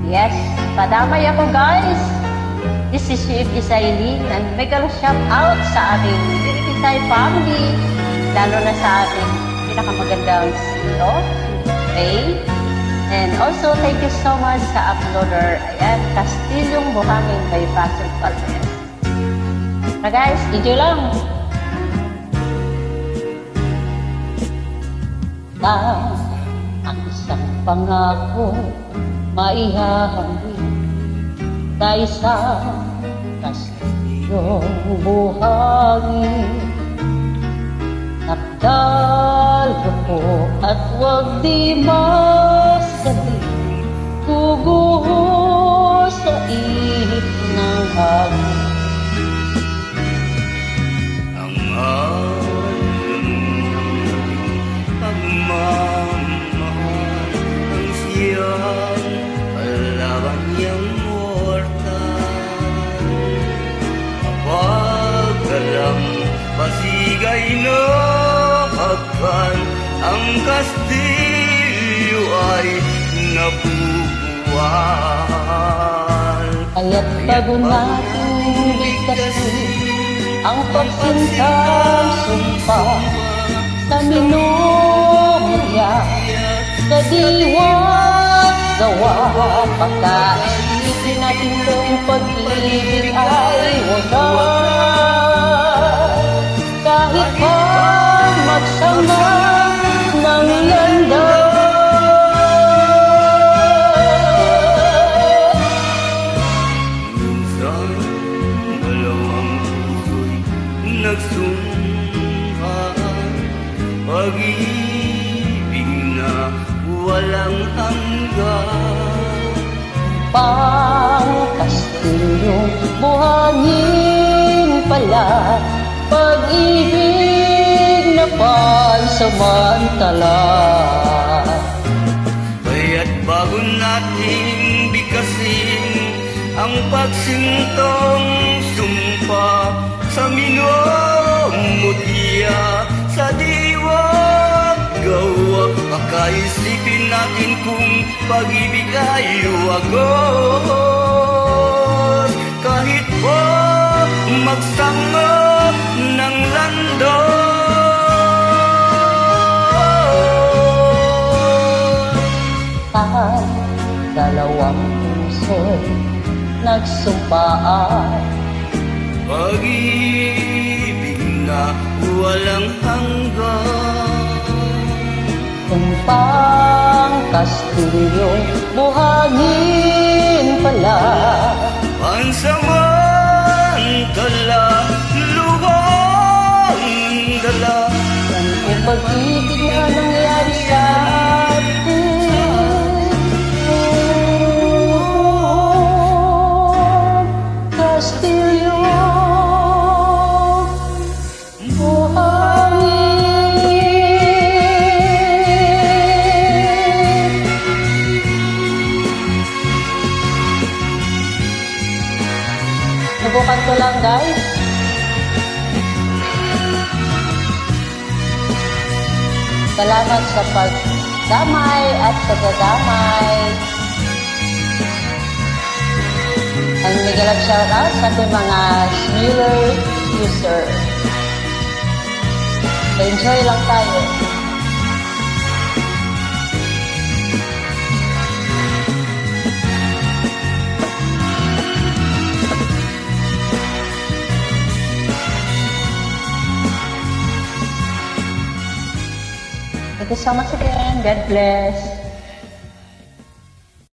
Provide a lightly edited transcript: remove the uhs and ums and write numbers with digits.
Yes, padamay ako guys. This is Chief Isailin and mega shout out sa ating Isay family. Lalo na sa ating pinakamagandang CEO, Ray. And also, thank you so much sa uploader. Ayan, Castilyong Buhangin by Pastor Calvin. Na guys, enjoy lang. Ang isang pangako maihahambing sa isang Castilyong buhangin. Takdal ko at wag di masabi, kuguho sa ihip ng hangin. Ang alon ng pagmamahal ang siyang alawan niyang mortal. Kapag alam pasigay na hagkan, ang Kastilyo ay nabubuwal. Kaya't bago natin bigkasin ang pagsintang sumpa sa minumya, sa diwa't gawa, pagkaisipin natin kung pag-ibig ay wagas. Kahit pa magsama ng landas, minsan dalawang puso'y nagsumpan, pag-ibig na walang hanggan. Pang-Kastilyong buhangin pala, pag-ibig na pansamantala. Kaya't bago nating bigkasin ang pagsintong sumpa sa minumutya, sa diwa't gawa, pakaisipin natin kung pag-ibig ay wagos. Kahit pa magsangap ng landos, Dalawang puso'y nagsumpaan, pag-ibig na walang hanggan. kung pang-Kastilyong buhangin pala, pansamantala, lubang dala. yan kung pag-ibig na nangyari sa atin. Castilyong buhangin. Subukan ko lang guys. Salamat sa pagdamay at pagdadamay. And mega love shout out sa ating mga Smuller user. Enjoy lang tayo. Thank you so much again. God bless.